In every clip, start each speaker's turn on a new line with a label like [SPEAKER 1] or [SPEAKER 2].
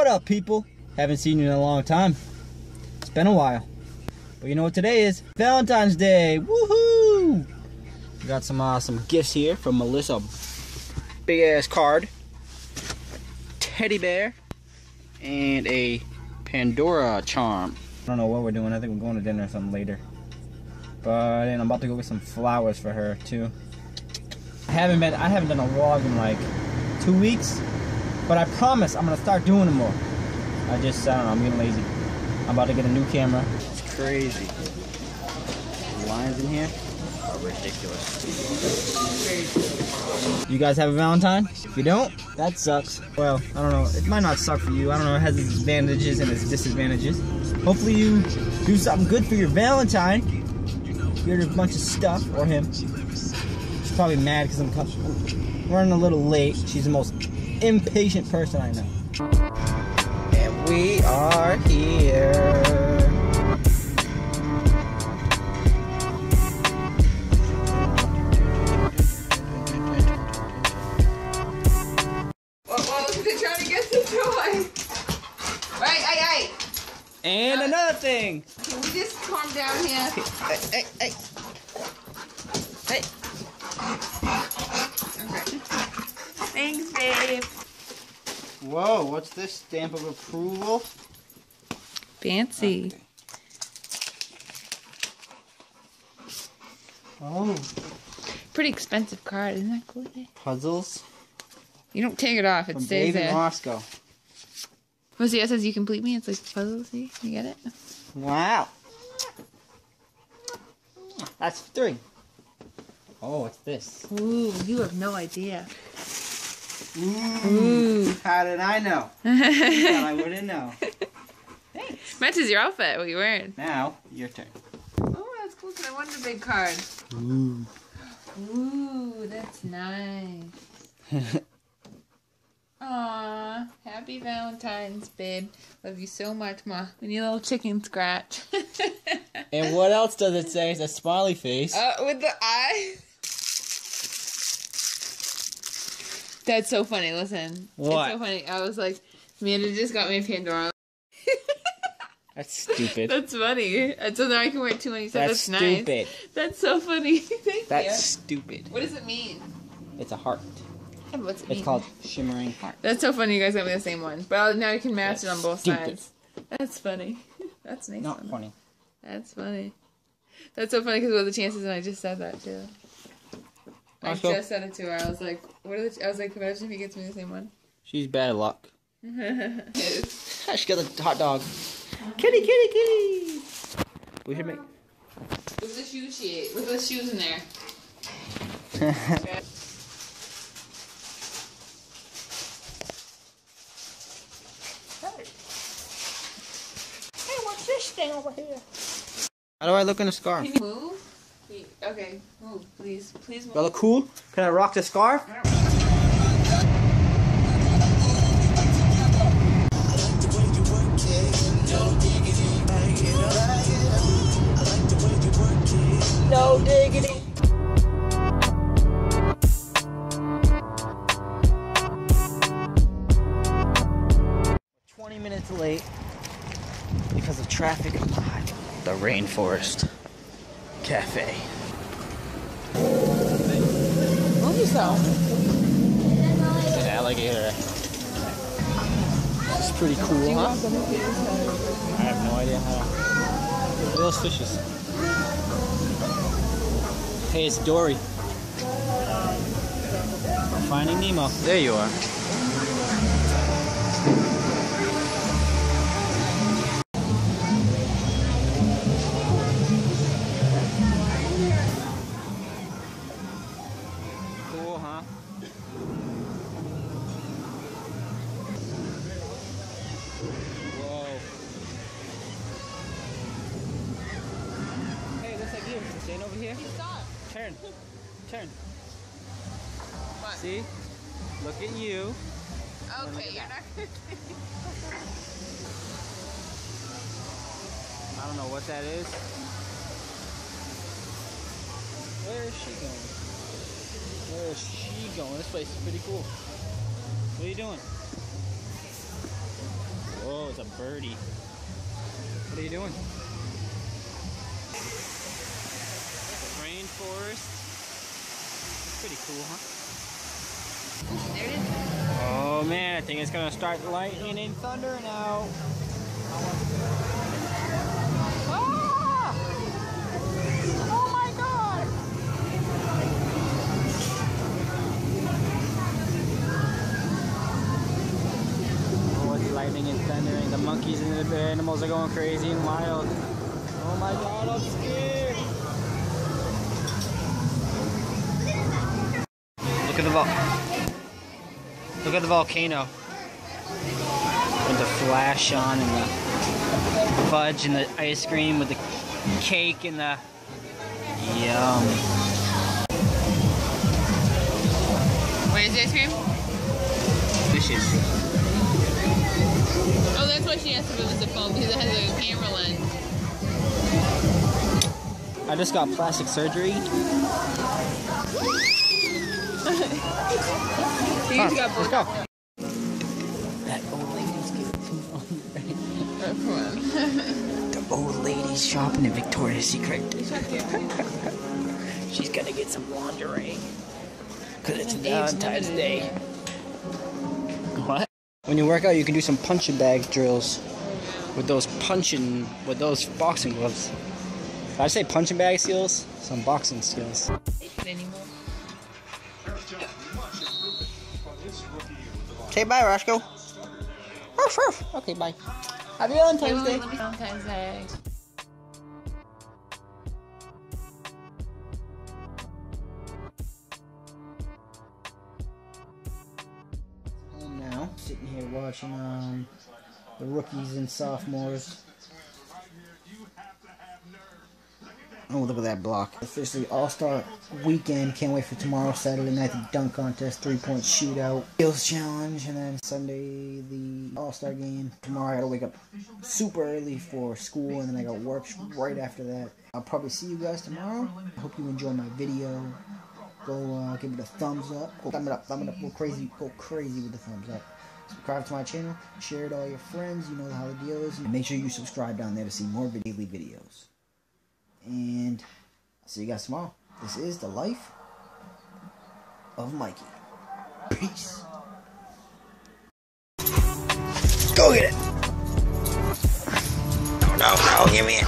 [SPEAKER 1] What up, people? Haven't seen you in a long time. It's been a while. But you know what today is? Valentine's Day! Woohoo! We got some gifts here from Melissa. Big ass card. Teddy bear. And a Pandora charm. I don't know what we're doing. I think we're going to dinner or something later. But and I'm about to go get some flowers for her too. I haven't done a vlog in like 2 weeks. But I promise I'm gonna start doing them more. I don't know, I'm getting lazy. I'm about to get a new camera. It's crazy. The lines in here are ridiculous. You guys have a Valentine? If you don't, that sucks. Well, I don't know. It might not suck for you. I don't know. It has its advantages and its disadvantages. Hopefully you do something good for your Valentine. Get her a bunch of stuff, or him. She's probably mad because I'm running a little late. She's the most impatient person I know. And we are here.
[SPEAKER 2] Well, they're trying to get the toy. Right.
[SPEAKER 1] And another thing.
[SPEAKER 2] Can we just calm down here?
[SPEAKER 1] Hey.
[SPEAKER 2] Okay. Thanks, babe.
[SPEAKER 1] Whoa, what's this stamp of approval?
[SPEAKER 2] Fancy.
[SPEAKER 1] Oh.
[SPEAKER 2] Pretty expensive card, isn't that cool?
[SPEAKER 1] Puzzles.
[SPEAKER 2] You don't take it off, it
[SPEAKER 1] From
[SPEAKER 2] stays
[SPEAKER 1] Dave
[SPEAKER 2] there.
[SPEAKER 1] and Roscoe.
[SPEAKER 2] Well, see, it says you complete me. It's like puzzle, see? You get it?
[SPEAKER 1] Wow. That's 3. Oh, what's this?
[SPEAKER 2] Ooh, you have no idea.
[SPEAKER 1] Ooh. How did I know? I wouldn't know. Thanks.
[SPEAKER 2] Matches your outfit, what you wearing.
[SPEAKER 1] Now, your turn.
[SPEAKER 2] Oh, that's cool, because I wanted a big card.
[SPEAKER 1] Ooh.
[SPEAKER 2] Ooh, that's nice. Aw, happy Valentine's, babe. Love you so much, Ma. We need a little chicken scratch.
[SPEAKER 1] And what else does it say? It's a smiley face.
[SPEAKER 2] With the eye. That's so funny, listen.
[SPEAKER 1] What?
[SPEAKER 2] It's so funny. I was like, Amanda just got me a Pandora.
[SPEAKER 1] That's stupid.
[SPEAKER 2] That's funny. And so now I can wear it too, and you said that's
[SPEAKER 1] stupid.
[SPEAKER 2] Nice. That's so funny. Thank you.
[SPEAKER 1] That's stupid.
[SPEAKER 2] What does it mean?
[SPEAKER 1] It's a heart.
[SPEAKER 2] Yeah, what's it mean?
[SPEAKER 1] It's called Shimmering Heart.
[SPEAKER 2] That's so funny you guys got me the same one. But now you can match it on both
[SPEAKER 1] stupid.
[SPEAKER 2] sides. That's funny. That's nice.
[SPEAKER 1] Not funny.
[SPEAKER 2] That's funny. That's so funny because what are the chances? And I just said that too. I just said it to her. I was like, "What are the?" I was like, "Imagine if he gets me the same one."
[SPEAKER 1] She's bad luck.
[SPEAKER 2] Yes.
[SPEAKER 1] She got a hot dog. Kitty. We should make.
[SPEAKER 2] Look at the shoe she ate. Look at the shoes in there.
[SPEAKER 1] Hey, what's this thing over here? How do I look in a scarf?
[SPEAKER 2] Can you move? Okay, move, please. Please move.
[SPEAKER 1] Do I look cool? Can I rock the scarf? No diggity. We're 20 minutes late because of traffic at the Rainforest Cafe.
[SPEAKER 2] Move yourself.
[SPEAKER 1] An alligator. It's pretty cool, huh? I have no idea how. Look at those fishes. Hey, it's Dory. We're finding Nemo. There you are. Cool, huh? Whoa. Hey, looks like you. Stand over here. Turn.
[SPEAKER 2] What?
[SPEAKER 1] See? Look at you.
[SPEAKER 2] Okay, you're not gonna
[SPEAKER 1] I don't know what that is. Where is she going? This place is pretty cool. What are you doing? birdie. What are you doing? Rainforest. It's pretty cool, huh?
[SPEAKER 2] There it is.
[SPEAKER 1] Oh man, I think it's gonna start lightning and thunder now. Ah! Oh my god! Oh, it's lightning and thundering. The monkeys and the animals are going crazy and wild. Oh my god, I'm scared! Look at the volcano. With the flash on and the fudge and the ice cream with the cake and the yum.
[SPEAKER 2] Where's the ice cream?
[SPEAKER 1] Delicious.
[SPEAKER 2] Oh, that's why she asked if it was a phone, because it has a camera lens.
[SPEAKER 1] I just got plastic surgery.
[SPEAKER 2] Let's
[SPEAKER 1] go. That old lady's getting the old lady's shopping at Victoria's Secret. She's gonna get some lingerie. Cause it's Valentine's Day. What? When you work out, you can do some punching bag drills with those boxing gloves. Did I say punching bag skills? Some boxing skills.
[SPEAKER 2] Anymore.
[SPEAKER 1] Say bye, Roscoe. Okay, bye. Happy Valentine's Day.
[SPEAKER 2] Valentine's Day.
[SPEAKER 1] Home now, sitting here watching the rookies and sophomores. Oh, look at that block. Officially All-Star Weekend. Can't wait for tomorrow, Saturday night, the dunk contest, 3-point shootout, skills challenge, and then Sunday, the All-Star game. Tomorrow I gotta wake up super early for school, and then I got work right after that. I'll probably see you guys tomorrow. I hope you enjoy my video. Go give it a thumbs up. Go thumb it up, go crazy with the thumbs up. Subscribe to my channel, share it to all your friends, you know how the deal is, and make sure you subscribe down there to see more daily videos. And I'll see you guys tomorrow. This is the Life of Mikey. Peace. Go get it. No, give me it.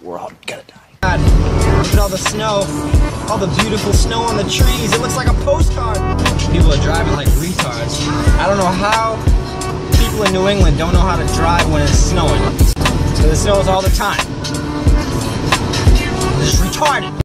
[SPEAKER 1] We're all gonna die. God, look at all the snow. All the beautiful snow on the trees. It looks like a postcard. People are driving like retards. I don't know how people in New England don't know how to drive when it's snowing. So it snows all the time. They're just retarded.